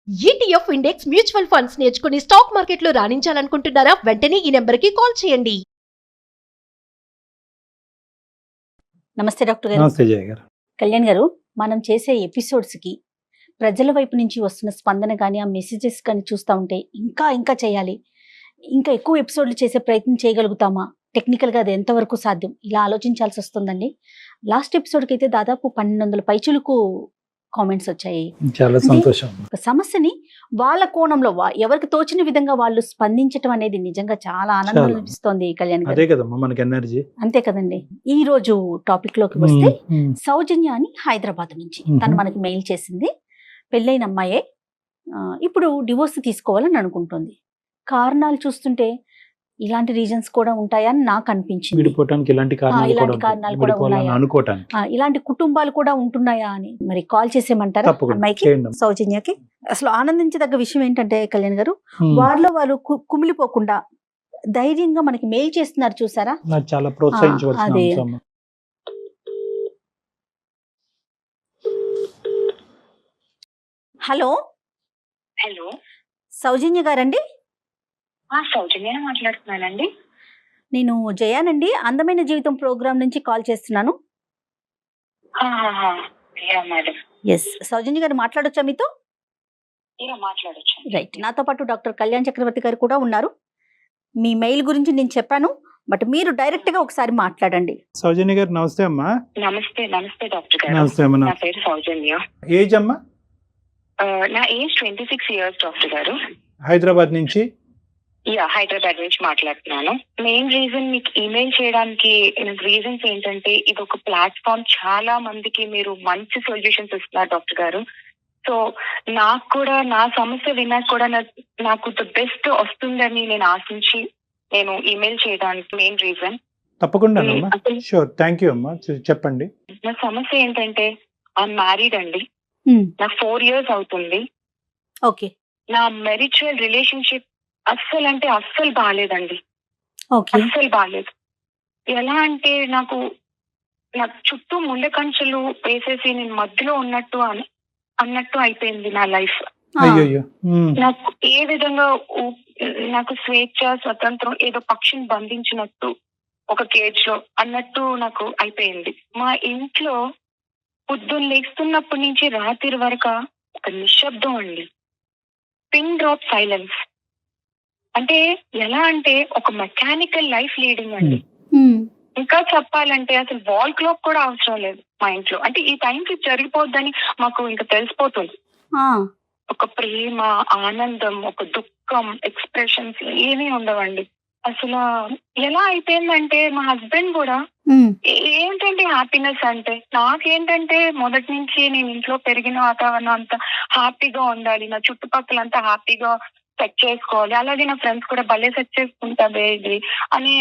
ETF index mutual funds నేర్చుకుని stock మార్కెట్లో రాణించాలనుకుంటున్నారా? వెంటనే ఈ నెంబర్కి కాల్ చేయండి. నమస్తే డాక్టర్ గారు. నమస్తే జయ గారు. కళ్యాణ్ గారు, మనం చేసే ఎపిసోడ్స్కి ప్రజల వైపు నుంచి వస్తున్న స్పందన కానీ ఆ మెసేజెస్ కానీ చూస్తూ ఉంటే ఇంకా చేయాలి, ఇంకా ఎక్కువ ఎపిసోడ్లు చేసే ప్రయత్నం చేయగలుగుతామా, టెక్నికల్గా అది ఎంతవరకు సాధ్యం, ఇలా ఆలోచించాల్సి వస్తుందండి. లాస్ట్ ఎపిసోడ్కి అయితే దాదాపు 1200 పైచులకు కామెంట్స్ వచ్చాయి. చాలా సంతోషం. ఒక సమస్యని వాళ్ళ కోణంలో ఎవరికి తోచిన విధంగా వాళ్ళు స్పందించడం అనేది నిజంగా చాలా ఆనందం చాలా. అనిపిస్తోంది కళ్యాణ్ అదే గారు. కదమ్మా మనకి ఎనర్జీ. అంతే కదండి. ఈ రోజు టాపిక్ లోకి వస్తే సౌజన్య అని హైదరాబాద్ నుంచి తను మనకి మెయిల్ చేసింది. పెళ్ళైన అమ్మాయే, ఇప్పుడు డివోర్స్ తీసుకోవాలని అనుకుంటుంది. కారణాలు చూస్తుంటే ఇలాంటి రీజన్స్ కూడా ఉంటాయని నాకు అనిపించింది. విడిపోవటానికి ఇలాంటి కారణాలు ఇలాంటి కూడా కారణాలు ఉంటాయి. కూడా విడిపోవాలని ఉన్నాయా? అనుకోవటానికి ఇలాంటి కుటుంబాలు కూడా ఉంటున్నాయా అని మరి కాల్ చేసేయమంటారా తప్పకుండా అమ్మాయికి, చేయండి. సౌజన్యకి? అసలు ఆనందించదగ్గ విషయం ఏంటంటే కళ్యాణ్ గారు, ఉమ్. వారిలో వారు కుమిలిపోకుండా ధైర్యంగా మనకి మెయిల్ చేస్తున్నారు చూసారా. నాకు చాలా ప్రోత్సహించవలసిన అదే. అంశం. హలో హలో, సౌజన్య గారండి? సౌజన్య మాట్లాడుతున్నానండి. నేను జయానండి, అందమైన జీవితం ప్రోగ్రామ్ నుంచి కాల్ చేస్తున్నాను. యా మేడం, ఎస్, సౌజన్య గారు మాట్లాడొచ్చా మీతో? ఇలా మాట్లాడొచ్చు. రైట్, నాతో పాటు డాక్టర్ కళ్యాణ్ చక్రవర్తి గారు కూడా ఉన్నారు. మీ మెయిల్ గురించి నేను చెప్పాను, బట్ మీరు డైరెక్ట్ గా ఒకసారి మాట్లాడండి. సౌజన్య గారు నమస్తే అమ్మా. నమస్తే డాక్టర్ గారు. నమస్తే అమ్మా. నా పేరు సౌజన్య. ఏజ్ అమ్మా? నా ఏజ్ 26 years డాక్టర్ గారు. హైదరాబాద్ నుంచి. హైదరాబాద్ నుంచి మాట్లాడుతున్నాను. మెయిన్ రీజన్ మీకు ఈమెయిల్ చేయడానికి రీజన్స్ ఏంటంటే, ఇది ఒక ప్లాట్ఫామ్, చాలా మందికి మీరు మంచి సొల్యూషన్స్ ఇస్తున్నారు డాక్టర్ గారు. సో నాకు కూడా నా సమస్య విన్నాక కూడా నాకు ద బెస్ట్ వస్తుందని నేను ఆశించి నేను ఈమెయిల్ చేయడానికి మెయిన్ రీజన్. తప్పకుండా అమ్మా. షూర్, థ్యాంక్ యూ అమ్మా. చెప్పండి. నా సమస్య ఏంటంటే, ఐఎమ్ మ్యారీడ్ అండి. నాకు 4 years అవుతుంది. ఓకే నా మెరిచువల్ రిలేషన్షిప్ అస్సలు బాగాలేదండి. ఓకే అస్సలు బాగాలేదు. ఎలా అంటే నాకు చుట్టూ ముండకంచెలు వేసేసి నేను మధ్యలో అన్నట్టు అయిపోయింది నా లైఫ్. అయ్యో. నాకు ఏ విధంగా నాకు స్వేచ్ఛ, స్వతంత్రం ఏదో పక్షిని బంధించినట్టు ఒక కేజ్ లో అన్నట్టు నాకు అయిపోయింది. మా ఇంట్లో పొద్దున్న లేస్తున్నప్పటి నుంచి రాత్రి వరకు ఒక నిశ్శబ్దం అండి. Pin drop silence. అంటే ఎలా అంటే ఒక మెకానికల్ లైఫ్ లీడింగ్ అండి. ఇంకా చెప్పాలంటే అసలు వాల్ క్లాక్ కూడా అవసరం లేదు మా ఇంట్లో. అంటే ఈ టైంకి జరిగిపోద్దని మాకు ఇంకా తెలిసిపోతుంది. ఒక ప్రేమ, ఆనందం, ఒక దుఃఖం, ఎక్స్ప్రెషన్స్ ఏమీ ఉండవండి. అసలు ఎలా అయిపోయిందంటే మా హస్బెండ్ కూడా ఏంటంటే హ్యాపీనెస్ అంటే, నాకేంటంటే మొదటి నుంచి నేను ఇంట్లో పెరిగిన వాతావరణం అంతా హ్యాపీగా ఉండాలి, నా చుట్టుపక్కల అంతా హ్యాపీగా సెట్ చేసుకోవాలి, అలాగే నా ఫ్రెండ్స్ కూడా భలే సెట్ చేసుకుంటా బేబీ అని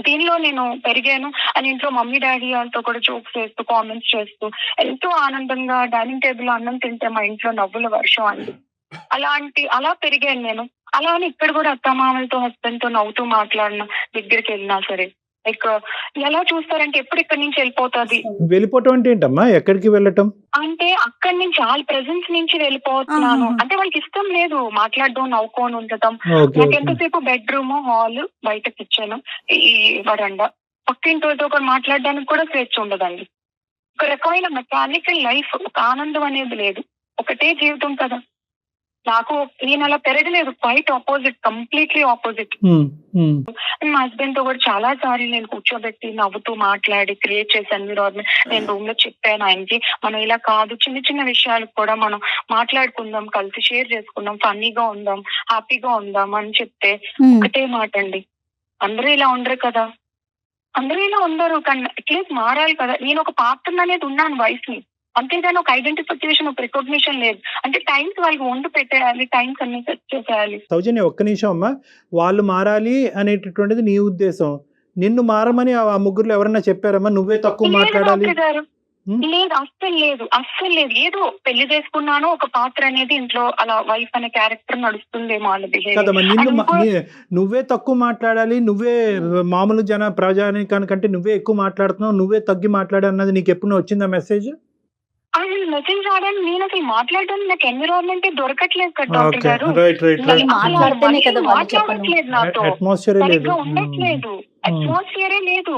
దీనిలో నేను పెరిగాను. అని ఇంట్లో మమ్మీ డాడీ వాళ్ళతో కూడా జోక్స్ చేస్తూ, కామెంట్స్ చేస్తూ ఎంతో ఆనందంగా డైనింగ్ టేబుల్ అన్నం తింటే మా ఇంట్లో నవ్వుల వర్షం అండి. అలా పెరిగాను నేను. అలా అని ఇక్కడ కూడా అత్తమామలతో, హస్బెండ్ తో నవ్వుతూ మాట్లాడిన, దగ్గరికి వెళ్ళినా సరే లైక్ ఎలా చూస్తారంటే ఎప్పుడు ఇక్కడి నుంచి వెళ్ళిపోతుంది. వెళ్ళిపోవటం అంటే ఏంటమ్మా? ఎక్కడికి వెళ్ళటం అంటే అక్కడి నుంచి వాళ్ళ ప్రెజెన్స్ నుంచి వెళ్ళిపోతున్నాను. అంటే వాళ్ళకి ఇష్టం లేదు మాట్లాడడం, నవ్వుకొని ఉండటం. నాకు ఎంతసేపు బెడ్రూమ్, హాల్, బయట కిచెన్, ఈ వరండా, పక్కింటితో కూడా మాట్లాడడానికి కూడా స్వేచ్ఛ ఉండదండి. ఒక రకమైన మెకానికల్ లైఫ్, ఒక ఆనందం అనేది లేదు. ఒకటే జీవితం కదా. నాకు నేను అలా పెరగలేదు, క్వైట్ ఆపోజిట్, కంప్లీట్లీ ఆపోజిట్. మా హస్బెండ్ తో కూడా చాలా సార్లు నేను కూర్చోబెట్టి నవ్వుతూ మాట్లాడి క్రియేట్ చేశాను. నేను రూమ్ లో చెప్పాను ఆయనకి, మనం ఇలా కాదు, చిన్న చిన్న విషయాలకు కూడా మనం మాట్లాడుకుందాం, కలిసి షేర్ చేసుకుందాం, ఫన్నీగా ఉందాం, హ్యాపీగా ఉందాం అని చెప్తే ఒకటే మాట అండి, అందరూ ఇలా ఉండరు కదా, అందరూ ఇలా ఉండరు కానీ అట్లీస్ట్ మారాలి కదా. నేను ఒక పాత్ర అనేది ఉన్నాను వైఫ్ ని, అంతేగాని ఒక ఐడెంటిఫికేషన్, ఒక రికగ్నిషన్ లేదు. అంటే టైమ్స్ వాళ్ళకి వండు పెట్టేయాలి, టైమ్స్ అన్ని సెట్ చేసేయాలి. సౌజన్య, ఒక్క నిమిషం అమ్మా. వాళ్ళు మారాలి అనేటటువంటిది నీ ఉద్దేశం. నిన్ను మారమని ఆ ముగ్గురులో ఎవరన్నా చెప్పారమ్మా? నువ్వే తక్కువ మాట్లాడాలి? లేదు, అస్సలు లేదు. ఏదో పెళ్లి చేసుకున్నాను, ఒక పాత్ర అనేది ఇంట్లో అలా వైఫ్ అనే క్యారెక్టర్ నడుస్తుందేమో వాళ్ళ బిహేవియర్. నువ్వే తక్కువ మాట్లాడాలి, నువ్వే మామూలు ప్రజానికానికంటే నువ్వే ఎక్కువ మాట్లాడుతున్నావు, నువ్వే తగ్గి మాట్లాడాలి అన్నది నీకు ఎప్పుడు వచ్చిందా మెసేజ్? అసలు మెసేజ్ రావడానికి నేను అసలు మాట్లాడడానికి నాకు ఎన్విరాన్మెంట్ దొరకట్లేదు కదా డాక్టర్ ఓకే, గారు. రైట్ రైట్ మరి రైట్. మాట్లాడితేనే కదా వాళ్ళు మాట్లాడట్లేదు నాతో, అట్మాస్ఫియర్ లేదు. సరిగ్గా ఉండట్లేదు, అట్మాస్ఫియరే లేదు.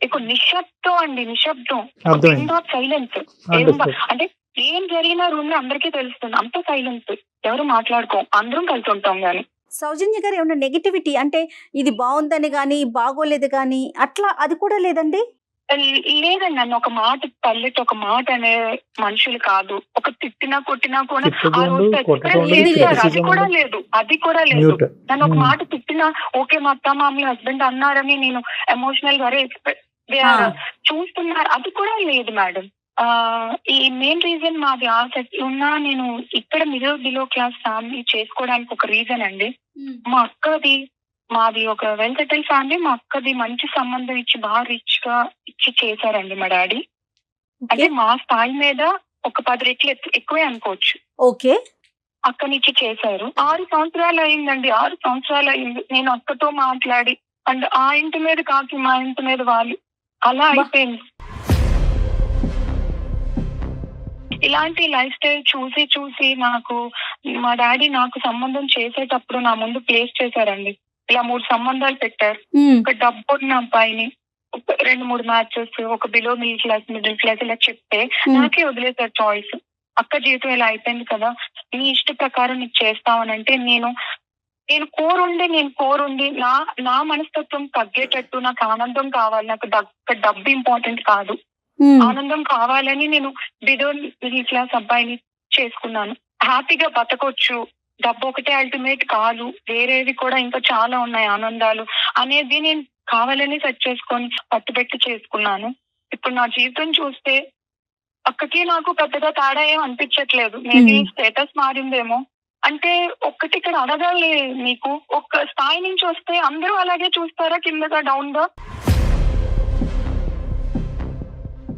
ఇక నిశ్శబ్దం అండి, నిశ్శబ్దం, అర్థమైంది. సైలెన్స్. Understood. అంటే ఏం జరిగినా రూమ్ లో అందరికీ తెలుస్తుంది, అంత సైలెన్స్, ఎవరు మాట్లాడుకో, అందరం కలిసి ఉంటాం గానీ. సౌజన్య గారు ఏమన్నా నెగిటివిటీ అంటే ఇది బాగుందని కానీ బాగోలేదు కానీ అట్లా అది కూడా లేదండి? లేదండి, నన్ను ఒక మాట తల్లితో ఒక మాట అనే మనుషులు కాదు. ఒక తిట్టినా కొట్టినా కూడా తిట్టకుండా, ఆ రోజు కొట్టకుండా, లేదు, criticism అది కూడా ఉండదు. లేదు, అది కూడా లేదు. మ్యూట్. నన్ను ఒక మాట తిట్టినా ఓకే మా అత్త మామూలు హస్బెండ్ అన్నారని నేను ఎమోషనల్ గా చూస్తున్నారు, అది కూడా లేదు మేడం. ఈ మెయిన్ రీజన్ మాది ఆ సెట్ ఉన్నా నేను ఇక్కడ బిలో క్లాస్ ఫ్యామిలీ చేసుకోవడానికి ఒక రీజన్ అండి. మా అక్కది మాది ఒక వెల్ సెటిల్ ఫ్యామిలీ. మా అక్కది మంచి సంబంధం ఇచ్చి బాగా రిచ్ గా ఇచ్చి చేశారండి మా డాడీ. అంటే మా స్థాయి మీద ఒక 10 రెట్లు ఎక్కువే అనుకోవచ్చు. ఓకే, అక్కనిచ్చి చేశారు. 6 సంవత్సరాలు అయిందండి, 6 సంవత్సరాలు అయింది నేను అక్కతో మాట్లాడి. అండ్ ఆ ఇంటి మీద కాకి మా ఇంటి మీద వాళ్ళు అలా అయిపోయింది. ఇలాంటి లైఫ్ స్టైల్ చూసి చూసి నాకు మా డాడీ నాకు సంబంధం చేసేటప్పుడు నా ముందు ప్లేస్ చేశారండి. ఇలా 3 సంబంధాలు పెట్టారు. ఒక డబ్బు ఉన్న అబ్బాయిని, 2-3 మ్యాచెస్, ఒక బిలో మిడిల్ క్లాస్ ఇలా చెప్తే నాకే వదిలేసారు చాయిస్. అక్క జీవితం ఇలా అయిపోయింది కదా, నీ ఇష్ట ప్రకారం నీకు చేస్తామనంటే నేను కోరుండి నా మనస్తత్వం తగ్గేటట్టు నాకు ఆనందం కావాలి, నాకు డబ్బు ఇంపార్టెంట్ కాదు, ఆనందం కావాలని నేను బిలో మిడిల్ క్లాస్ అబ్బాయిని చేసుకున్నాను. హ్యాపీగా బతకొచ్చు, డబ్బు ఒకటే అల్టిమేట్ కాదు, వేరేవి కూడా ఇంకా చాలా ఉన్నాయి ఆనందాలు అనేది నేను కావాలని సెట్ చేసుకొని పట్టుబెట్టి చేసుకున్నాను. ఇప్పుడు నా జీవితం చూస్తే అక్కకి నాకు పెద్దగా తేడా ఏం అనిపించట్లేదు. మేబీ స్టేటస్ మారిందేమో. అంటే ఒక్కటి ఇక్కడ అడగాలి, మీకు ఒక స్థాయి నుంచి వస్తే అందరూ అలాగే చూస్తారా కిందగా డౌన్ గా?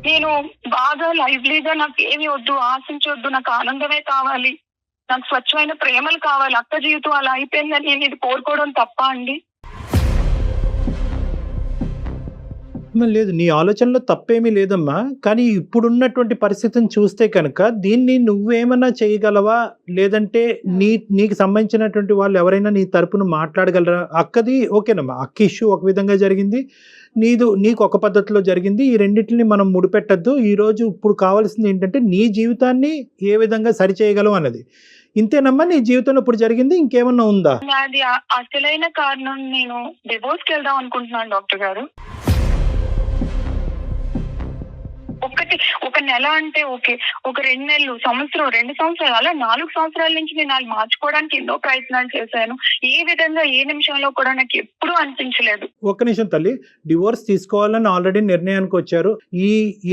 నేను బాగా లైవ్లీగా నాకు ఏమి వద్దు, ఆశించొద్దు, నాకు ఆనందమే కావాలి, నాకు స్వచ్ఛమైన ప్రేమలు కావాలి, అక్క జీవితం అలా అయిపోయిందని నేను ఇది కోరుకోవడం తప్ప అండి? లేదు, నీ ఆలోచనలో తప్పేమీ లేదమ్మా. కానీ ఇప్పుడున్నటువంటి పరిస్థితిని చూస్తే కనుక దీన్ని నువ్వేమన్నా చేయగలవా, లేదంటే నీకు సంబంధించినటువంటి వాళ్ళు ఎవరైనా నీ తరపున మాట్లాడగలరా? అక్కది ఓకేనమ్మా, అక్క ఇష్యూ ఒక విధంగా జరిగింది, నీకు ఒక పద్ధతిలో జరిగింది. ఈ రెండింటిని మనం ముడిపెట్టద్దు. ఈరోజు ఇప్పుడు కావాల్సింది ఏంటంటే నీ జీవితాన్ని ఏ విధంగా సరిచేయగలవు అన్నది. ఇంతేనమ్మా నీ జీవితంలో ఇప్పుడు జరిగింది, ఇంకేమన్నా ఉందా? అది అసలైన కారణం నేను డివోర్స్కి వెళ్దాం అనుకుంటున్నాను డాక్టర్ గారు. ఒక నెల అంటే ఓకే, ఒక 2 నెలలు, సంవత్సరం, 2 సంవత్సరాలు, అలా 4 సంవత్సరాల నుంచి నేను వాళ్ళు మార్చుకోవడానికి ఎన్నో ప్రయత్నాలు చేశాను. ఏ విధంగా ఏ నిమిషంలో కూడా నాకు ఎప్పుడూ అనిపించలేదు. ఒక్క నిమిషం తల్లి, డివోర్స్ తీసుకోవాలని ఆల్రెడీ నిర్ణయానికి వచ్చారు.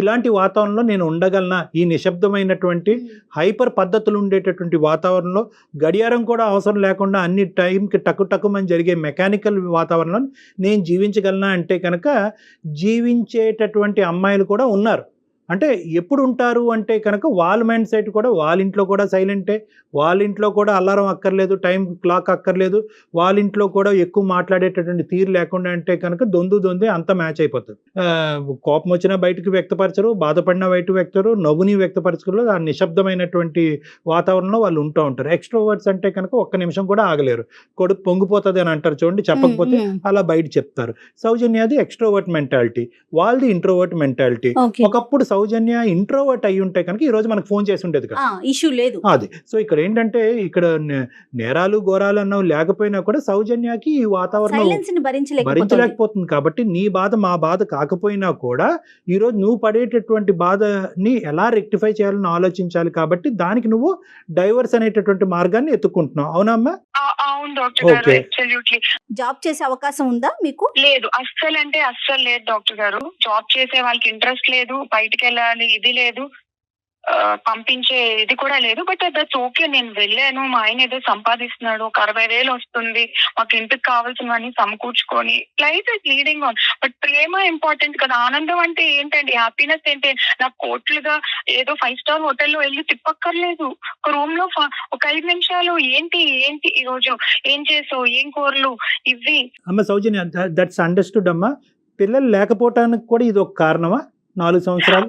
ఇలాంటి వాతావరణంలో నేను ఉండగలనా? ఈ నిశ్శబ్దమైనటువంటి హైపర్ పద్ధతులు ఉండేటటువంటి వాతావరణంలో, గడియారం కూడా అవసరం లేకుండా అన్ని టైంకి టక్కుమని జరిగే మెకానికల్ వాతావరణంలో నేను జీవించగలనా అంటే కనుక జీవించేటటువంటి అమ్మాయిలు కూడా ఉన్నారు. అంటే ఎప్పుడు ఉంటారు అంటే కనుక వాళ్ళ మైండ్ సెట్ కూడా వాళ్ళ ఇంట్లో కూడా సైలెంటే, వాళ్ళ ఇంట్లో కూడా అలారం అక్కర్లేదు, టైం క్లాక్ అక్కర్లేదు, వాళ్ళ ఇంట్లో కూడా ఎక్కువ మాట్లాడేటటువంటి తీరు లేకుండా అంటే కనుక దొందే అంత మ్యాచ్ అయిపోతుంది. కోపం వచ్చినా బయటకు వ్యక్తపరచరు, బాధపడినా బయటకు వ్యక్తరు, నవ్వుని వ్యక్తపరచరు. ఆ నిశ్శబ్దమైనటువంటి వాతావరణంలో వాళ్ళు ఉంటూ ఉంటారు. ఎక్స్ట్రోవర్ట్స్ అంటే కనుక ఒక్క నిమిషం కూడా ఆగలేరు. కొడుకు పొంగిపోతుంది అని అంటారు చూడండి, చెప్పకపోతే అలా బయట చెప్తారు. సౌజన్యది ఎక్స్ట్రోవర్ట్ మెంటాలిటీ, వాళ్ళది ఇంట్రోవర్ట్ మెంటాలిటీ. ఒకప్పుడు సౌజన్య ఇంట్రోవర్ట్ అయి ఉంటే కనుక ఈ రోజు మనకు ఫోన్ చేసి ఉండేది కదా, ఇష్యూ లేదు. అది సో ఇక్కడ ఏంటంటే ఇక్కడ నేరాలు ఘోరాలు అన్నవి లేకపోయినా కూడా సౌజన్యకి ఈ వాతావరణం భరించలేకపోతుంది. కాబట్టి నీ బాధ మా బాధ కాకపోయినా కూడా ఈ రోజు నువ్వు పడేటటువంటి బాధని ఎలా రెక్టిఫై చేయాలని ఆలోచించాలి. కాబట్టి దానికి నువ్వు డైవర్స్ అనేటటువంటి మార్గాన్ని ఎత్తుకుంటున్నావు. అవునమ్మా? అవును డాక్టర్ గారు, అబ్సల్యూట్లీ. జాబ్ చేసే అవకాశం ఉందా మీకు? లేదు, అస్సలు లేదు డాక్టర్ గారు. జాబ్ చేసే వాళ్ళకి ఇంట్రెస్ట్ లేదు, బయటికి వెళ్ళాలి ఇది లేదు, పంపించే ఇది కూడా లేదు. బట్ దట్స్ ఓకే, నేను వెళ్ళాను, మా ఆయన ఏదో సంపాదిస్తున్నాడు, ఒక 60,000 వస్తుంది, మాకు ఇంటికి కావాల్సినవన్నీ సమకూర్చుకొని life is leading on. But ప్రేమ ఇంపార్టెంట్ కదా. ఆనందం అంటే ఏంటండి, హ్యాపీనెస్ ఏంటి? నాకు కోట్లుగా ఏదో 5 స్టార్ హోటల్లో వెళ్ళి తిప్పక్కర్లేదు, ఒక రూమ్ లో ఒక 5 నిమిషాలు ఏంటి ఈ రోజు ఏం చేసావు, ఏం కూరలు, ఇవి. అమ్మ సౌజన్య, దట్స్ అండర్స్టూడ్ అమ్మా. పిల్లలు లేకపోవటానికి కూడా ఇది ఒక కారణమా? 4 సంవత్సరాలు?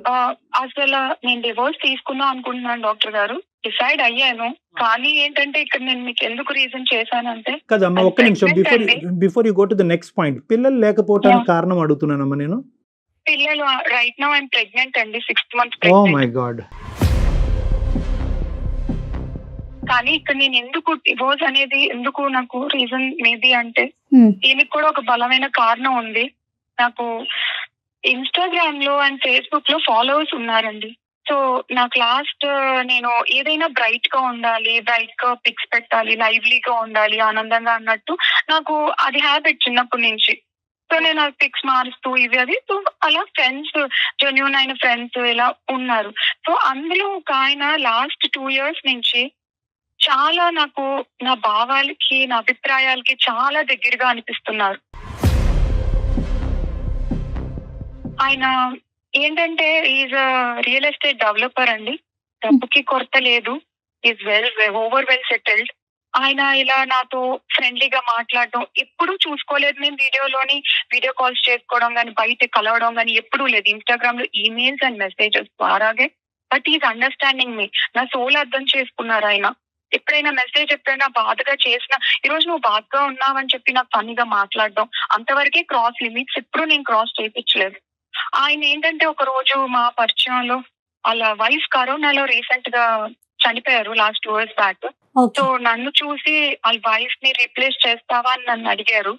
అసలు నేను డివోర్స్ తీసుకుందాం అనుకుంటున్నాను డాక్టర్ గారు, డిసైడ్ అయ్యాను. కానీ ఏంటంటే ఇక్కడ నేను మీకు ఎందుకు రీజన్ చేశానంటే, కదమ్మా, ఒక్క నిమిషం, before you go to the next point, పిల్లలు లేకపోవడానికి కారణం అడుగుతున్నానమ్మా నేను. పిల్లలు రైట్ నౌ ఐఎమ్ ప్రెగ్నెంట్ అండి, 6th month ఓ ప్రెగ్నెంట్. My God. కానీ ఇక్కడ నేను ఎందుకు డివోర్స్ అనేది ఎందుకు నాకు రీజన్ మేబీ అంటే దీనికి కూడా ఒక బలమైన కారణం ఉంది. నాకు ఇన్స్టాగ్రామ్ లో అండ్ ఫేస్బుక్ లో ఫాలోవర్స్ ఉన్నారండి. సో నాకు లాస్ట్ నేను ఏదైనా బ్రైట్ గా ఉండాలి, బ్రైట్ గా పిక్స్ పెట్టాలి, లైవ్లీగా ఉండాలి, ఆనందంగా అన్నట్టు నాకు అది హ్యాబిట్ చిన్నప్పటి నుంచి. సో నేను ఆ పిక్స్ మారుస్తూ ఇవి అది, సో అలా ఫ్రెండ్స్, జెన్యూన్ అయిన ఫ్రెండ్స్ ఇలా ఉన్నారు. సో అందులో ఒక ఆయన లాస్ట్ 2 years నుంచి చాలా నాకు నా భావాలకి, నా అభిప్రాయాలకి చాలా దగ్గరగా అనిపిస్తున్నారు. ఆయన ఏంటంటే ఈజ్ రియల్ ఎస్టేట్ డెవలపర్ అండి, డబ్బుకి కొరత లేదు, ఈజ్ ఓవర్ వెల్ సెటిల్డ్. ఆయన ఇలా నాతో ఫ్రెండ్లీగా మాట్లాడడం ఎప్పుడూ చూసుకోలేదు. నేను వీడియో కాల్స్ చేసుకోవడం కానీ, బయట కలవడం కానీ ఎప్పుడూ లేదు. ఇన్స్టాగ్రామ్ లో ఈమెయిల్స్ అండ్ మెసేజెస్ ద్వారాగే. బట్ ఈజ్ అండర్స్టాండింగ్ మీ, నా సోల్ అర్థం చేసుకున్నారు ఆయన. ఎప్పుడైనా మెసేజ్ ఎప్పుడైనా బాధగా చేసినా, ఈ రోజు నువ్వు బాధగా ఉన్నావని చెప్పి నాకు ఫన్నీగా మాట్లాడడం, అంతవరకే క్రాస్ లిమిట్స్, ఎప్పుడు నేను క్రాస్ చేయించలేదు. ఆయన ఏంటంటే ఒక రోజు మా పరిచయంలో వాళ్ళ వైఫ్ కరోనాలో రీసెంట్ గా చనిపోయారు, లాస్ట్ 2 years బ్యాక్. సో నన్ను చూసి వాళ్ళ వైఫ్ ని రీప్లేస్ చేస్తావా అని నన్ను అడిగారు.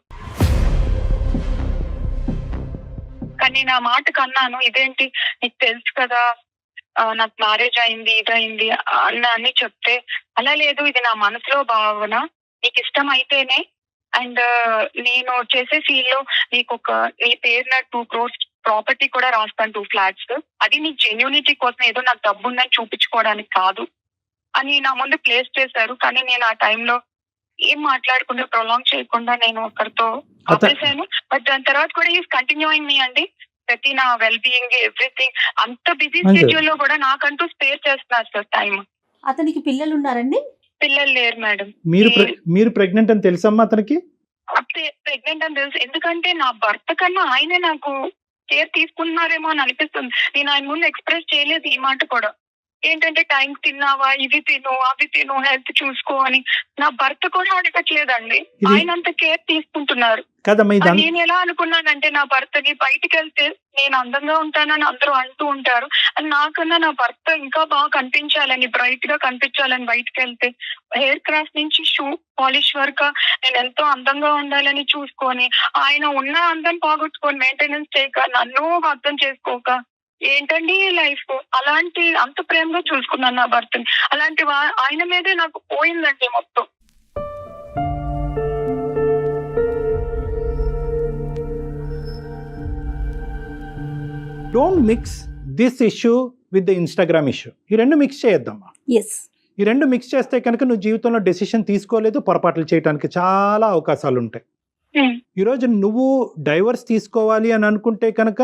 కానీ నా మాటకు అన్నాను, ఇదేంటి నీకు తెలుసు కదా నాకు మ్యారేజ్ అయింది, ఇదైంది అని చెప్తే, అలా లేదు, ఇది నా మనసులో భావన, నీకు ఇష్టం అయితేనే, అండ్ నేను చేసే ఫీల్డ్ లో నీకు నీ పేరున 2 crores ప్రాపర్టీ కూడా రాస్తాను, 2 flats. అది నీ జెన్యూనిటీ కోసం, ఏదో నాకు డబ్బు ఉందని చూపించుకోవడానికి కాదు అని నా ముందు ప్లేస్ చేశారు. కానీ నేను ఆ టైంలో ఏం మాట్లాడకుండా, ప్రొలాంగ్ చేయకుండా నేను ఒకరితో ఆపేశాను. బట్ దాని తర్వాత కూడా ఈజ్ కంటిన్యూయింగ్ మీ అండి, ప్రతి నా వెల్ బీయింగ్ ఎవ్రీథింగ్. అంత బిజీ షెడ్యూల్ లో కూడా నాకంటూ స్పేర్ చేస్తున్నారు సార్ టైం. అతనికి పిల్లలు ఉన్నారండి? పిల్లలు లేరు మేడం. మీరు ప్రెగ్నెంట్ అని తెలుసమ్మా అతనికి? ప్రెగ్నెంట్ అని తెలుసు, ఎందుకంటే నా భర్త కన్నా ఆయనే నాకు కేర్ తీసుకున్నారేమో అని అనిపిస్తుంది. నేను ఆయన ముందు ఎక్స్ప్రెస్ చేయలేదు ఈ మాట కూడా. ఏంటంటే టైం తిన్నావా, ఇవి తిను, అవి తిను, హెల్త్ చూసుకో అని నా భర్త కూడా అడగట్లేదండి, ఆయన అంత కేర్ తీసుకుంటున్నారు. నేను ఎలా అనుకున్నానంటే, నా భర్తని బయటికి వెళ్తే నేను అందంగా ఉంటానని అందరూ అంటూ ఉంటారు, అని నాకన్నా నా భర్త ఇంకా బాగా కనిపించాలని, బ్రైట్ గా కనిపించాలని, బయటకు వెళ్తే హెయిర్ క్రాఫ్ట్ నుంచి షూ పాలిష్ వరకు నేను ఎంతో అందంగా ఉండాలని చూసుకొని, ఆయన ఉన్న అందం పోగొట్టుకొని మెయింటెనెన్స్ చేయక, నన్ను అర్థం చేసుకోక, ఏంటండి లైఫ్. అలాంటి అంత ప్రేమగా చూసుకున్నాను నా భర్తని. అలాంటి ఆయన మీదే నాకు పోయిందండి మొత్తం. Don't mix this issue with the Instagram issue. ఈ రెండు మిక్స్ చేయొద్దమ్మా. ఈ రెండు మిక్స్ చేస్తే కనుక నువ్వు జీవితంలో డెసిషన్ తీసుకోలేదు, పొరపాట్లు చేయడానికి చాలా అవకాశాలు ఉంటాయి. ఈరోజు నువ్వు డైవర్స్ తీసుకోవాలి అని అనుకుంటే కనుక,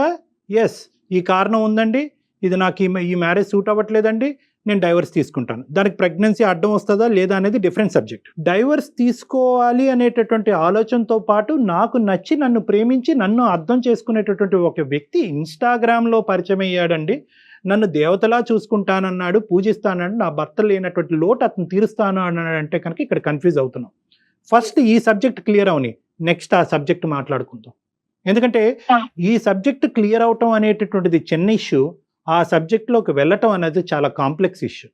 ఎస్ ఈ కారణం ఉందండి, ఇది నాకు ఈ మ్యారేజ్ సూట్ అవ్వట్లేదండి, నేను డైవర్స్ తీసుకుంటాను. దానికి ప్రెగ్నెన్సీ అడ్డం వస్తుందా లేదా అనేది డిఫరెంట్ సబ్జెక్ట్. డైవర్స్ తీసుకోవాలి అనేటటువంటి ఆలోచనతో పాటు నాకు నచ్చి, నన్ను ప్రేమించి, నన్ను అర్థం చేసుకునేటటువంటి ఒక వ్యక్తి ఇన్స్టాగ్రామ్లో పరిచయం అయ్యాడండి, నన్ను దేవతలా చూసుకుంటానన్నాడు, పూజిస్తానన్నాడు, నా భర్త లేనటువంటి లోటు అతను తీరుస్తాను అన్నాడు అంటే కనుక ఇక్కడ కన్ఫ్యూజ్ అవుతున్నాం. ఫస్ట్ ఈ సబ్జెక్ట్ క్లియర్ అవని, నెక్స్ట్ ఆ సబ్జెక్ట్ మాట్లాడుకుందాం. ఎందుకంటే ఈ సబ్జెక్ట్ క్లియర్ అవటం అనేటటువంటిది చిన్న ఇష్యూ, ఆ సబ్జెక్ట్లోకి వెళ్ళటం అనేది చాలా కాంప్లెక్స్ ఇష్యూ.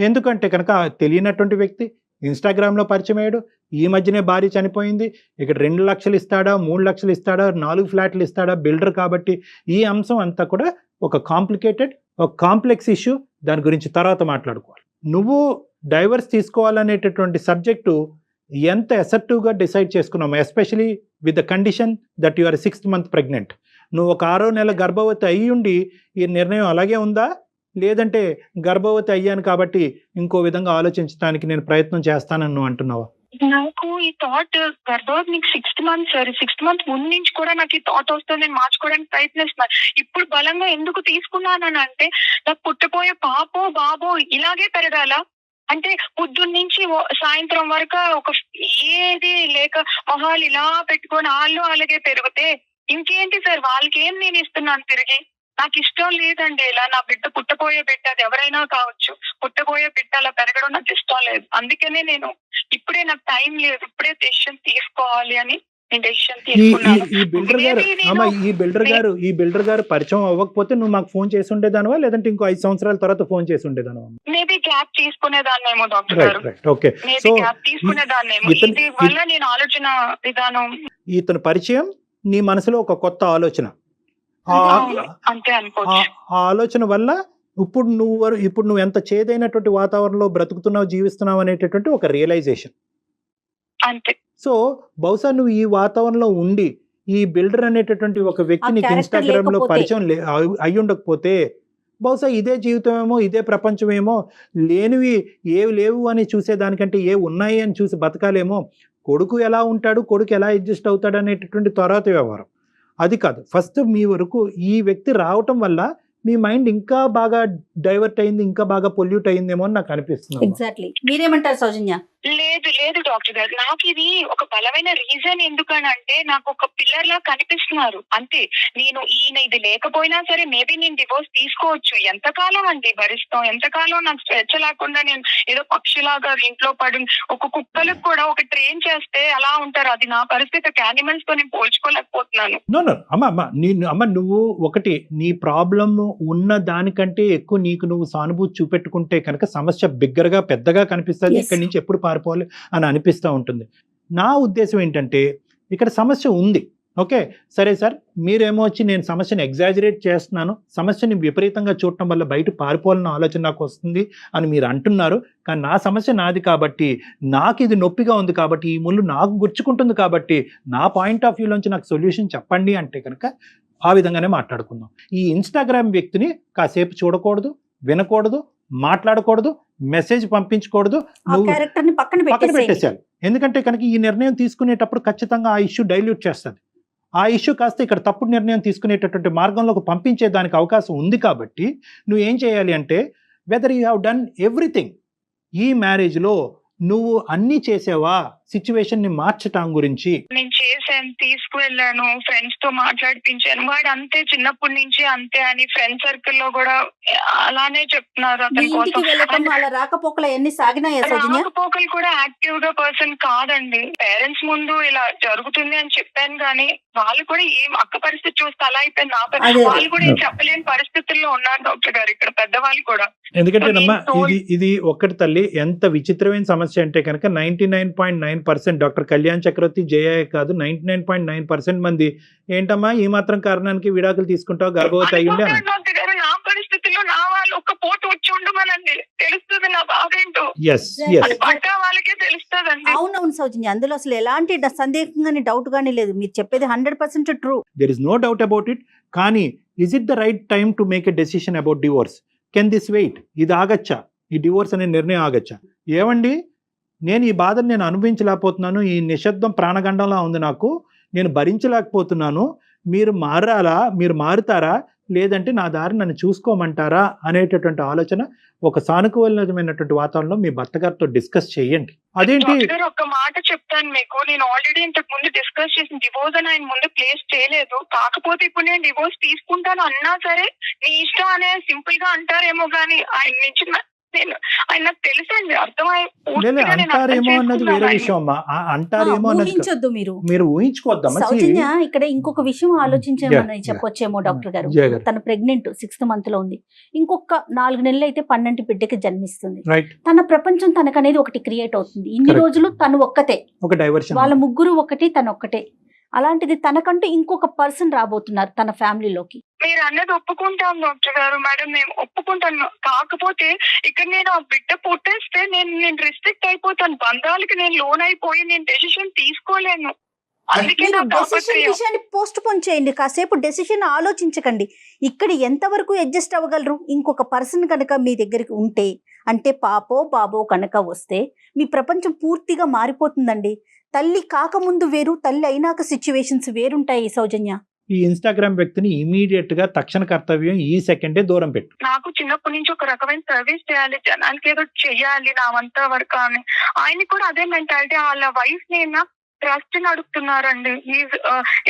ఎందుకంటే కనుక తెలియనటువంటి వ్యక్తి ఇన్స్టాగ్రామ్లో పరిచయం అయ్యాడు, ఈ మధ్యనే భార్య చనిపోయింది, ఇక్కడ 2 లక్షలు ఇస్తాడా, 3 లక్షలు ఇస్తాడా, 4 ఫ్లాట్లు ఇస్తాడా, బిల్డర్ కాబట్టి ఈ అంశం అంతా కూడా ఒక కాంప్లికేటెడ్, ఒక కాంప్లెక్స్ ఇష్యూ. దాని గురించి తర్వాత మాట్లాడుకోవాలి. నువ్వు డైవర్స్ తీసుకోవాలనేటటువంటి సబ్జెక్టు ఎంత అసర్టివ్గా డిసైడ్ చేసుకున్నాము, especially with the condition that you are 6th month pregnant. నువ్వు ఒక 6వ నెల గర్భవతి అయ్యి ఉండి ఈ నిర్ణయం అలాగే ఉందా, లేదంటే గర్భవతి అయ్యాను కాబట్టి ఇంకో విధంగా ఆలోచించడానికి నేను ప్రయత్నం చేస్తానని నువ్వు అంటున్నావా? నాకు ఈ థాట్ గర్భవతి నీకు 6th month sir, 6th month ముందు నుంచి కూడా నాకు ఈ థాట్ వస్తుంది, నేను మార్చుకోవడానికి ప్రయత్నిస్తున్నాను. ఇప్పుడు బలంగా ఎందుకు తీసుకున్నానని అంటే, నాకు పుట్టపోయే పాపో బాబో ఇలాగే పెరగాల అంటే, పొద్దున్న నుంచి సాయంత్రం వరకు ఒక ఏది లేక మొహాలు ఇలా పెట్టుకొని వాళ్ళు అలాగే పెరిగితే ఇంకేంటి సార్, వాళ్ళకి ఏం నేను ఇస్తున్నాను తిరిగి? నాకు ఇష్టం లేదండి ఇలా. నా బిడ్డ పుట్టబోయే బిడ్డ, అది ఎవరైనా కావచ్చు, పుట్టబోయే బిడ్డ అలా పెరగడం నాకు ఇష్టం లేదు. అందుకనే నేను ఇప్పుడే నాకు టైం లేదు, ఇప్పుడే డెసిషన్ తీసుకోవాలి అని నేను డెసిషన్ తీసుకున్నాను. ఈ బిల్డర్ గారు అమ్మ, ఈ బిల్డర్ గారు పరిచయం అవ్వకపోతే నువ్వు మాకు ఫోన్ చేసి ఉండేదానివా, లేదంటే ఇంకో 5 సంవత్సరాల తర్వాత ఫోన్ చేసి ఉండేదానివా? మేబీ గ్యాప్ తీసుకునేదాన్నేమో డాక్టర్ గారు, ఓకే. మేబీ గ్యాప్ తీసుకునేదాన్నేమో. ఇది వల్ల నేను ఆలోచన విధానం, ఇతని పరిచయం నీ మనసులో ఒక కొత్త ఆలోచన, అంతే అనుకోవచ్చు. ఆ ఆలోచన వల్ల ఇప్పుడు నువ్వు ఎంత చేదైనటువంటి వాతావరణంలో బ్రతుకుతున్నావు, జీవిస్తున్నావు అనేటటువంటి ఒక రియలైజేషన్ అంతే. సో బహుశా నువ్వు ఈ వాతావరణంలో ఉండి ఈ బిల్డర్ అనేటటువంటి ఒక వ్యక్తి నీకు ఇన్స్టాగ్రామ్ లో పరిచయం అయి ఉండకపోతే బహుశా ఇదే జీవితం ఏమో, ఇదే ప్రపంచం ఏమో, లేనివి ఏవి లేవు అని చూసేదానికంటే ఏ ఉన్నాయి అని చూసి బతకాలేమో. కొడుకు ఎలా ఉంటాడు, కొడుకు ఎలా అడ్జస్ట్ అవుతాడు అనేటటువంటి తర్వాత వ్యవహారం అది కాదు. ఫస్ట్ మీ వరకు ఈ వ్యక్తి రావటం వల్ల మీ మైండ్ ఇంకా బాగా డైవర్ట్ అయింది, ఇంకా బాగా పొల్యూట్ అయిందేమో అని నాకు అనిపిస్తుంది. ఎగ్జాక్ట్లీ. మీరేమంటారు సౌజన్య? లేదు డాక్టర్ గారు, నాకు ఇది ఒక బలమైన రీజన్. ఎందుకనంటే నాకు ఒక పిల్లర్ లా కనిపిస్తున్నారు అంతే. నేను ఈయన ఇది లేకపోయినా సరే మేబీ నేను డివోర్స్ తీసుకోవచ్చు. ఎంతకాలం అండి భరిస్తాం, ఎంతకాలం నాకు స్వేచ్ఛ లేకుండా నేను ఏదో పక్షిలాగా ఇంట్లో పడి. ఒక కుక్కలకు కూడా ఒక ట్రైన్ చేస్తే అలా ఉంటారు, అది నా పరిస్థితి. యానిమల్స్ తో నేను పోల్చుకోలేకపోతున్నాను. అమ్మ నువ్వు ఒకటి, నీ ప్రాబ్లమ్ ఉన్న దానికంటే ఎక్కువ నీకు నువ్వు సానుభూతి చూపెట్టుకుంటే కనుక సమస్య బిగ్గరగా పెద్దగా కనిపిస్తుంది. ఇక్కడి నుంచి ఎప్పుడు పారిపోవాలి అని అనిపిస్తూ ఉంటుంది. నా ఉద్దేశం ఏంటంటే ఇక్కడ సమస్య ఉంది, ఓకే సరే సార్, మీరేమో వచ్చి నేను సమస్యను ఎగ్జాజరేట్ చేస్తున్నాను, సమస్యని విపరీతంగా చూడటం వల్ల బయట పారిపోవాలన్న ఆలోచన నాకు వస్తుంది అని మీరు అంటున్నారు. కానీ నా సమస్య నాది కాబట్టి, నాకు ఇది నొప్పిగా ఉంది కాబట్టి, ఈ ముళ్ళు నాకు గుచ్చుకుంటుంది కాబట్టి, నా పాయింట్ ఆఫ్ వ్యూలోంచి నాకు సొల్యూషన్ చెప్పండి అంటే కనుక ఆ విధంగానే మాట్లాడుకుందాం. ఈ ఇన్స్టాగ్రామ్ వ్యక్తిని కాసేపు చూడకూడదు, వినకూడదు, మాట్లాడకూడదు, మెసేజ్ పంపించకూడదు, నువ్వు పక్కన పెట్టేసేయాలి. ఎందుకంటే కనుక ఈ నిర్ణయం తీసుకునేటప్పుడు ఖచ్చితంగా ఆ ఇష్యూ డైల్యూట్ చేస్తుంది. ఆ ఇష్యూ కాస్త ఇక్కడ తప్పుడు నిర్ణయం తీసుకునేటటువంటి మార్గంలోకి పంపించే దానికి అవకాశం ఉంది. కాబట్టి నువ్వు ఏం చేయాలి అంటే, whether you have done everything, ఈ మ్యారేజ్లో నువ్వు అన్ని చేసావా సిచ్యువేషన్ ని మార్చటం గురించి? నేను చేశాను, తీసుకువెళ్ళాను, ఫ్రెండ్స్ తో మాట్లాడిపించాను. వాడు అంతే, చిన్నప్పటి నుంచి అంతే అని ఫ్రెండ్ సర్కిల్ లో కూడా అలానే చెప్తున్నారు. అతని కోసం రాకపోకలు కూడా యాక్టివ్ గా పర్సన్ కాదండి. పేరెంట్స్ ముందు ఇలా జరుగుతుంది అని చెప్పాను కానీ వాళ్ళు కూడా ఏం అక్క పరిస్థితి చూస్తే అలా అయిపోయింది. వాళ్ళు కూడా ఏం చెప్పలేని పరిస్థితుల్లో ఉన్నారు డాక్టర్ గారు, ఇక్కడ పెద్దవాళ్ళు కూడా. ఎందుకంటేనమ్మా ఇది ఒక్కటి తల్లి, ఎంత విచిత్రమైన సమస్య అంటే కనుక 99.9% డాక్టర్ కళ్యాణ్ చక్రవర్తి జయ కాదు, 99.9% మంది ఏంటమ్మా ఈ మాత్రం కారణానికి విడాకులు తీసుకుంటావు, గర్భవతి అయ్యి ఉండే డాక్టర్ గారు. నా పరిస్థితుల్లో నా వాళ్ళు ఒక్క పోటు వచ్చి ఉండమనండి, తెలుస్తుంది నా బాధ ఏంటో. వాళ్ళకే తెలుస్తుందండి. అవునవును సౌజన్య, అందులో అసలు ఎలాంటి సందేహం గానీ డౌట్ గానీ లేదు. మీరు చెప్పేది 100% true. There is no doubt about it. కానీ is it the right time to make a decision about divorce? Can this wait? ఇది ఆగచ్చా? ఈ డివోర్స్ అనే నిర్ణయం ఆగచ్చా? ఏమండి, నేను ఈ బాధను నేను అనుభవించలేకపోతున్నాను, ఈ నిశ్శబ్దం ప్రాణగండంలా ఉంది నాకు, నేను భరించలేకపోతున్నాను, మీరు మారాలా, మీరు మారుతారా, లేదంటే నా దారి నన్ను చూసుకోమంటారా అనేటటువంటి ఆలోచన ఒక సానుకూలమైనటువంటి వాతావరణంలో మీ భర్త గారితో డిస్కస్ చేయండి. అదేంటి ఒక మాట చెప్తాను మీకు, నేను ఆల్రెడీ ఇంతకు ముందు డిస్కస్ చేసిన డివోర్స్ అని ఆయన ముందు ప్లేస్ చేయలేదు. కాకపోతే ఇప్పుడు నేను డివోర్స్ తీసుకుంటాను అన్నా సరే నీ ఇష్టం అనే సింపుల్ గా అంటారేమో గానీ ఆయన నుంచి ఆయన నాకు తెలుసండి, అంటారేమో అన్నది వేరే విషయం అమ్మా. అంటారేమో ఊహించొద్దు, మీరు ఊహించుకోద్దాం. సౌజన్య ఇక్కడ ఇంకొక విషయం ఆలోచించేమని చెప్పొచ్చేమో డాక్టర్ గారు. తన ప్రెగ్నెంట్ 6th month లో ఉంది, ఇంకొక 4 నెలలు అయితే 12 బిడ్డకి జన్మిస్తుంది. తన ప్రపంచం తనకనేది ఒకటి క్రియేట్ అవుతుంది. ఇన్ని రోజులు తను ఒక్కతే, ఒక డైవర్షన్, వాళ్ళ ముగ్గురు ఒకటి, తను ఒక్కటే. అలాంటిది తనకంటూ ఇంకొక పర్సన్ రాబోతున్నారు తన ఫ్యామిలీలోకి. మీరు అన్నది ఒప్పుకుంటాం డాక్టర్ గారు, మేడం మేము ఒప్పుకుంటాను. కాకపోతే ఇక్కడ నేను ఆ బిడ్డ పుట్టేస్తే నేను రిస్ట్రిక్ట్ అయిపోతాను, బంధాలకి నేను లోన్ అయిపోయి నేను డెసిషన్ తీసుకోలేను. డెసిషన్ పోస్ట్ పోన్ చేయండి, కాసేపు డెసిషన్ ఆలోచించకండి. ఇక్కడ ఎంతవరకు అడ్జస్ట్ అవ్వగలరు? ఇంకొక పర్సన్ కనుక మీ దగ్గరికి ఉంటే, అంటే పాపో బాబో కనుక వస్తే మీ ప్రపంచం పూర్తిగా మారిపోతుందండి. తల్లి కాకముందు వేరు, తల్లి అయినాక సిచ్యువేషన్స్ వేరుంటాయి సౌజన్య. ఈ ఇన్స్టాగ్రామ్ వ్యక్తిని ఇమీడియట్ గా తక్షణ కర్తవ్యం ఈ సెకండే దూరం పెట్టు. నాకు చిన్నప్పటి నుంచి ఒక రకమైన సర్వీస్ చేయాలి, జనానికి ఏదో చెయ్యాలి నా వంత వరకు అని. ఆయన కూడా అదే మెంటాలిటీ. వాళ్ళ వైఫ్ నేను ట్రస్ట్ అడుగుతున్నారండి.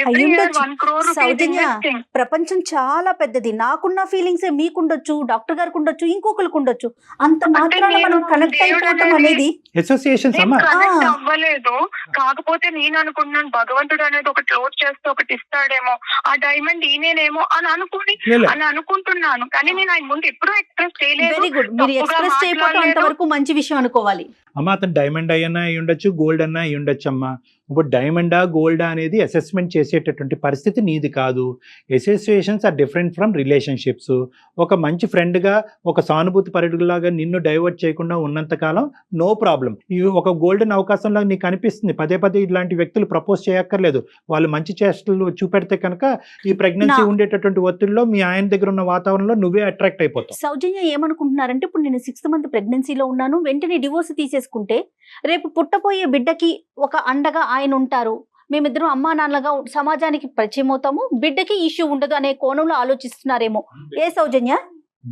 ఎవ్రీ ఇయర్ అయ్యుండొచ్చు. 1 crore rupees సౌజన్య, investing. ప్రపంచం చాలా పెద్దది. నాకున్న ఫీలింగ్స్ మీకుండొచ్చు, డాక్టర్ గారికి ఉండొచ్చు, ఇంకొకరికి ఉండొచ్చు. అంత మాత్రాన నేను మనం కనెక్ట్ దేవుడు అయిపోవటం అనేది అనేది అసోసియేషన్స్ నేను అమ్మా. కనెక్ట్ ఆ. అవ్వలేదు. కాకపోతే నేను అనుకున్నాను భగవంతుడు అనేది ఒకటి క్లోజ్ చేస్తే ఒకటి ఇస్తాడేమో, ఆ డైమండ్ ఈయనేమో అని అనుకుంటున్నాను. కానీ నేను ఆయన ముందు ఎప్పుడూ ఎక్స్ప్రెస్ చేయలేదు. Very good. మీరు తప్పుగా ఎక్స్ప్రెస్ చేయకపోవడం మాట్లాడలేదు. అంతవరకు మంచి విషయం అనుకోవాలి. అమ్మ అతను డైమండ్ అయ్యన్నా అయి ఉండొచ్చు, గోల్డ్ అన్నా అయి ఉండొచ్చు అమ్మా. ఇప్పుడు డైమండా గోల్డా అనేది అసెస్మెంట్ చేసేటటువంటి పరిస్థితి నీది కాదు. Associations are different from relationships. ఒక మంచి ఫ్రెండ్గా, ఒక సానుభూతి పరుడులాగా నిన్ను డైవర్ట్ చేయకుండా ఉన్నంతకాలం నో ప్రాబ్లం. ఇవి ఒక గోల్డెన్ అవకాశంలాగా నీకు అనిపిస్తుంది. పదే పదే ఇలాంటి వ్యక్తులు ప్రపోజ్ చేయక్కర్లేదు. వాళ్ళు మంచి చేష్టలు చూపెడితే కనుక ఈ ప్రెగ్నెన్సీ ఉండేటటువంటి ఒత్తిడిలో మీ ఆయన దగ్గర ఉన్న వాతావరణంలో నువ్వే అట్రాక్ట్ అయిపోతావు. సౌజన్య ఏమనుకుంటున్నారంటే, ఇప్పుడు నేను 6th month ప్రెగ్నెన్సీలో ఉన్నాను, వెంటనే డివోర్స్ తీసేసుకుంటే రేపు పుట్టపోయే బిడ్డకి ఒక అండగా ఆయన ఉంటారు, మేమిద్దరం అమ్మా నాన్నలుగా సమాజానికి పరిచయం అవుతాము, బిడ్డకి ఇష్యూ ఉండదు అనే కోణంలో ఆలోచిస్తున్నారేమో. ఏ సౌజన్య?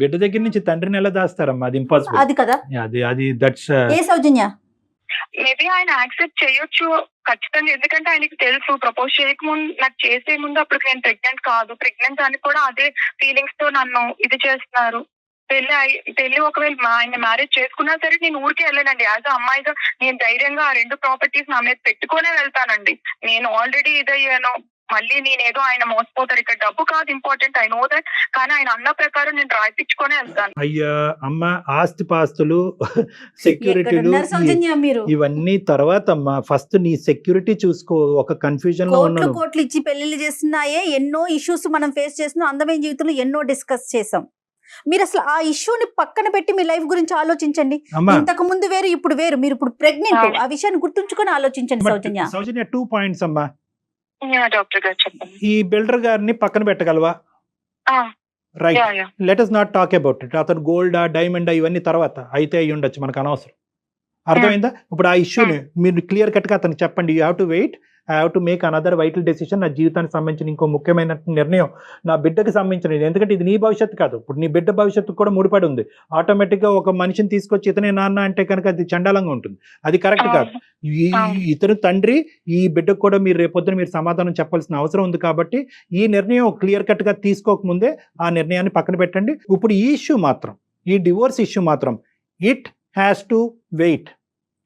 బిడ్డ దగ్గర నుంచి తండ్రిని ఎలా దాస్తారమ్మా? అది ఇంపాసిబుల్. అది కదా. అది దట్స్ ఏ సౌజన్య? మేబీ ఆయన యాక్సెప్ట్ చేయొచ్చు ఖచ్చితంగా. ఎందుకంటే ఆయనకి తెలుసు ప్రపోజ్ చేయకముందు, నాకు చేసే ముందు అప్పుడు నేను ప్రెగ్నెంట్ అని కూడా అదే ఫీలింగ్స్ తో నన్ను ఇది చేస్తున్నారు. పెళ్లి ఒకవేళ ఆయన మ్యారేజ్ చేసుకున్నా సరే నేను ఊరికే వెళ్ళానండి. యాజ్ అమ్మాయిగా నేను ధైర్యంగా ఆ 2 ప్రాపర్టీస్ నా మీద పెట్టుకునే వెళ్తానండి. నేను ఆల్రెడీ ఇదయ్యాను. మళ్ళీ నేనేదో ఆయన మోసపోతారు, ఇక్కడ డబ్బు కాదు ఇంపార్టెంట్, ఐ నో దట్. కానీ ఆయన అన్న ప్రకారం నేను రాయిపించుకునే వెళ్తాను. అయ్యా అమ్మ, ఆస్తిపాస్తులు, సెక్యూరిటీలు ఎక్కడున్నారు సౌజన్య మీరు? ఇవన్నీ తర్వాత అమ్మా. ఫస్ట్ నీ సెక్యూరిటీ చూసుకో. ఒక కన్ఫ్యూజన్ లో ఉన్నాను. కోట్లు ఇచ్చి పెళ్లిళ్ళు చేస్తున్నాయే, ఎన్నో ఇష్యూస్ మనం ఫేస్ చేస్తున్నాం, అందమైన జీవితంలో ఎన్నో డిస్కస్ చేసాం. మీరు అసలు ఆ ఇష్యూని పక్కన పెట్టి మీ లైఫ్ గురించి ఆలోచించండి. అమ్మా ఇంతకు ముందు వేరు, ఇప్పుడు వేరు. మీరు ఇప్పుడు ప్రెగ్నెంట్, ఆ విషయాన్ని గుర్తుంచుకొని ఆలోచించండి సౌజన్య. సౌజన్య 2 points అమ్మా. డాక్టర్ గారు చెప్పండి. ఈ బిల్డర్ గారిని పక్కన పెట్టగలవా? Right, let us not talk about it. అతను గోల్డా డైమండా ఇవన్నీ తర్వాత అయితే అయ్యి ఉండొచ్చు, మనకు అనవసరం. అర్థమైందా? ఇప్పుడు ఆ ఇష్యూని మీరు క్లియర్ కట్ గా అతనికి చెప్పండి. You have to wait, I have to make another vital decision. నా జీవితానికి సంబంధించిన ఇంకో ముఖ్యమైన నిర్ణయం, నా బిడ్డకి సంబంధించినది. ఎందుకంటే ఇది నీ భవిష్యత్తు కాదు, ఇప్పుడు నీ బిడ్డ భవిష్యత్తు కూడా ముడిపడి ఉంది. ఆటోమేటిక్గా ఒక మనిషిని తీసుకొచ్చి ఇతనే నాన్న అంటే కనుక అది చండాలంగా ఉంటుంది, అది కరెక్ట్ కాదు. ఇతను తండ్రి, ఈ బిడ్డకు కూడా మీరు రేపొద్దున మీరు సమాధానం చెప్పాల్సిన అవసరం ఉంది. కాబట్టి ఈ నిర్ణయం క్లియర్ కట్ గా తీసుకోకముందే ఆ నిర్ణయాన్ని పక్కన పెట్టండి. ఇప్పుడు ఈ ఇష్యూ మాత్రం, ఈ డివోర్స్ ఇష్యూ మాత్రం ఇట్ హ్యాస్ టు వెయిట్.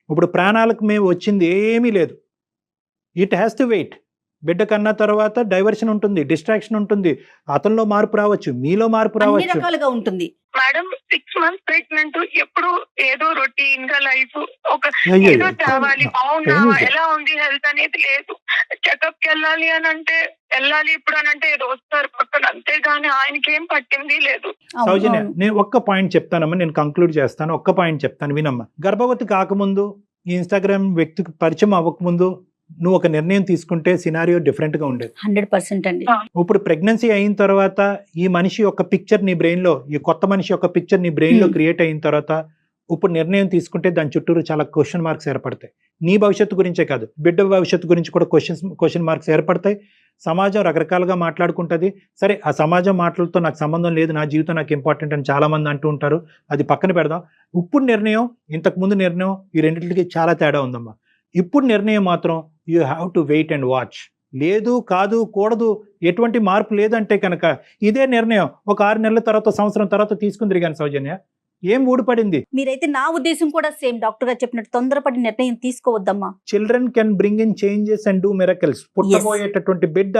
ఇప్పుడు ప్రాణాలకు మేము వచ్చింది ఏమీ లేదు. It has to wait. బిడ్డ కన్నా తర్వాత డైవర్షన్ ఉంటుంది, డిస్ట్రాక్షన్ ఉంటుంది, అతనిలో మార్పు రావచ్చు, మీలో మార్పు అన్ని రావచ్చు. రకాలుగా ఉంటుంది. మేడం 6 months ప్రెగ్నెంట్, ఎప్పుడు ఏదో రొటీన్ గా లైఫ్ ఒక అయ్యో, ఏదో తేవాలి, అవునా ఏమీ లేదు. ఎలా ఉంది హెల్త్ అనేది లేదు. చెకప్ కి వెళ్ళాలి అని అంటే వెళ్ళాలి, ఇప్పుడు అని అంటే ఏదో వస్తారు పక్కన, అంతేగాని ఆయనకి ఏం పట్టింది లేదు. అవును, సౌజన్య, అవును. నేను ఒక్క పాయింట్ చెప్తానమ్మా, నేను కంక్లూడ్ చేస్తాను. ఒక్క పాయింట్ చెప్తాను వినమ్మా. గర్భవతి కాకముందు, ఈ ఇన్స్టాగ్రామ్ వ్యక్తికి పరిచయం అవ్వకముందు నువ్వు ఒక నిర్ణయం తీసుకుంటే సినారియో డిఫరెంట్ గా ఉండేది. 100% అండి. ఇప్పుడు ప్రెగ్నెన్సీ అయిన తర్వాత ఈ మనిషి యొక్క పిక్చర్ నీ బ్రెయిన్ లో, ఈ కొత్త మనిషి యొక్క పిక్చర్ నీ బ్రెయిన్ లో క్రియేట్ అయిన తర్వాత ఇప్పుడు నిర్ణయం తీసుకుంటే దాని చుట్టూరు చాలా క్వశ్చన్ మార్క్స్ ఏర్పడతాయి. నీ భవిష్యత్తు గురించే కాదు, బిడ్డ భవిష్యత్తు గురించి కూడా క్వశ్చన్ మార్క్స్ ఏర్పడతాయి. సమాజం రకరకాలుగా మాట్లాడుకుంటుంది. సరే, ఆ సమాజం మాటలతో నాకు సంబంధం లేదు, నా జీవితం నాకు ఇంపార్టెంట్ అని చాలా మంది అంటూ ఉంటారు. అది పక్కన పెడదాం. ఇప్పుడు నిర్ణయం, ఇంతకు ముందు నిర్ణయం, ఈ రెండింటికి చాలా తేడా ఉందమ్మా. ఇప్పుడు నిర్ణయం మాత్రం you have to wait and watch. లేదు, కాదు, కూడదు, ఎటువంటి మార్పు లేదంటే కనుక ఇదే నిర్ణయం ఒక 6 నెలల తర్వాత, సంవత్సరం తర్వాత తీసుకుంది కానీ సౌజన్య ఏం ఊడిపడింది. మీరైతే నా ఉద్దేశం కూడా సేమ్, డాక్టర్ గారు చెప్పినట్టు తొందరపడి నిర్ణయం తీసుకోవద్దమ్మా. Children can bring in changes and do miracles. పుట్టబోయేటటువంటి బిడ్డ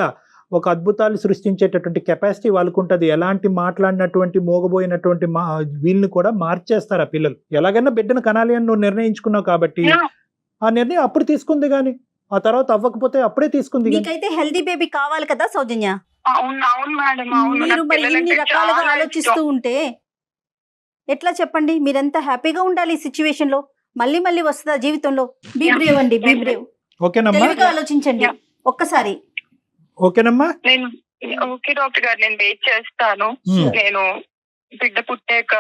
ఒక అద్భుతాలు సృష్టించేటటువంటి కెపాసిటీ వాళ్ళకు ఉంటుంది. ఎలాంటి మాట్లాడినటువంటి మోగబోయినటువంటి వీళ్ళని కూడా మార్చేస్తారు ఆ పిల్లలు. ఎలాగైనా బిడ్డను కనాలి అని నువ్వు నిర్ణయించుకున్నావు కాబట్టి ఆ నిర్ణయం అప్పుడు తీసుకుంది, కానీ ఆ తర్వాత అవ్వకపోతే అప్పుడే తీసుకుంది. మీకైతే హెల్దీ బేబీ కావాలి కదా సౌజన్య? అవును అవును మేడం, అవును. మీరు నాకు మరి ఇన్ని పిల్లలంటే రకాలుగా చాలా ఆలోచిస్తూ ఇష్టం. ఉంటే ఎట్లా చెప్పండి? మీరెంత హ్యాపీగా ఉండాలి ఈ సిచ్యువేషన్ లో. మళ్ళీ మళ్ళీ వస్తుందా జీవితంలో? బీ బ్రేవ్ అండి, బీ బ్రేవ్. ఓకేనమ్మా, తెలివిగా ఆలోచించండి ఒక్కసారి. ఓకేనమ్మా. నేను ఓకే డాక్టర్ గారు, నేను వెయిట్ చేస్తాను. నేను బిడ్డ పుట్టాక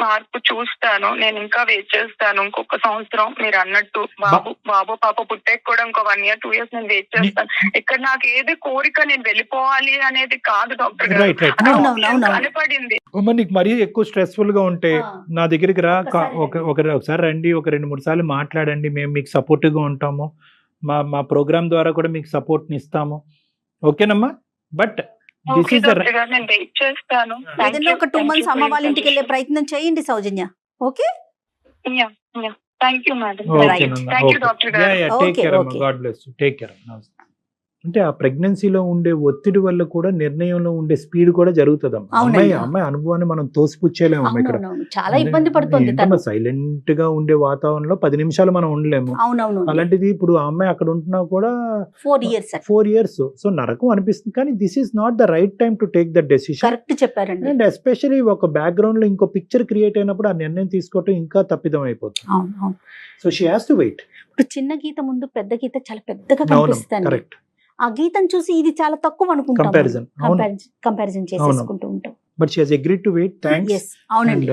మార్పు చూస్తాను. నేను ఇంకా వెయిట్ చేస్తాను ఇంకొక సంవత్సరం. మీరు అన్నట్టు బాబు పాప పుట్టాక కూడా ఇంకో 1 year 2 years నేను వెయిట్ చేస్తాను. ఇక్కడ నాకు ఏది కోరిక నేను వెళ్ళిపోవాలి అనేది కాదు డాక్టర్ గారు, రైట్ రైట్. కనపడింది. నీకు మరీ ఎక్కువ స్ట్రెస్ఫుల్ గా ఉంటే నా దగ్గరికి రా, ఒకసారి రండి, ఒక 2-3 సార్లు మాట్లాడండి, మేము మీకు సపోర్టివ్ గా ఉంటాము. మా ప్రోగ్రామ్ ద్వారా కూడా మీకు సపోర్ట్ని ఇస్తాము. ఓకేనమ్మా? But this okay is the doctor గారు, నేను వెయిట్ చేస్తాను. Thank ఏదైనా you, ఒక 2 thank months you అమ్మ for వాళ్ళ ఇంటికి వెళ్ళే your ప్రయత్నం చేయండి Soujanya. Okay Yeah, yeah. Thank you, madam. Right. ఓకేనమ్మా. Thank you, okay. doctor గారు. టేక్ Okay, కేర్ అమ్మా. okay. God bless you. Take care. అంటే ఆ ప్రెగ్నెన్సీలో ఉండే ఒత్తిడి వల్ల కూడా నిర్ణయంలో ఉండే స్పీడ్ కూడా జరుగుతుందమ్మా. అవునండి. అమ్మాయి అనుభవాన్ని మనం తోసిపుచ్చేలేము ఇక్కడ. అవునవును, చాలా ఇబ్బంది పడుతుంది తను. సైలెంట్ గా ఉండే వాతావరణంలో 10 నిమిషాలు మనం ఉండలేము. అవునవును, అలాంటిది ఇప్పుడు ఆ అమ్మాయి అక్కడ ఉంటున్నా కూడా 4 years 4 years. సో నరకం అనిపిస్తుంది. కానీ this is not the right time to take the decision. Correct చెప్పారండి. అండ్ ఎస్పెషలీ ఒక బ్యాక్గ్రౌండ్ లో ఇంకో పిక్చర్ క్రియేట్ అయినప్పుడు ఆ నిర్ణయం తీసుకోవటం ఇంకా తప్పిదం అయిపోతుంది. అవును అవును. So she has to wait. ఇప్పుడు చిన్న గీత ముందు పెద్ద గీత చాలా పెద్దగా కనిపిస్తుంది. కరెక్ట్. ఆ గీతను చూసి ఇది చాలా తక్కువ అనుకుంటాం. కంపారిజన్. అవును. కంపారిజన్ చేసేసుకుంటూ ఉంటాం. But she has agreed to wait. Thanks. Yes, అవునండి.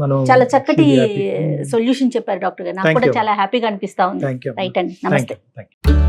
మనం చాలా చక్కటి she'll be happy. సొల్యూషన్ చెప్పారు డాక్టర్ గారు. నాకు Thank కూడా you. చాలా హ్యాపీగా అనిపిస్తా ఉంది. Thank you. రైట్ అండి, నమస్తే. Thank you.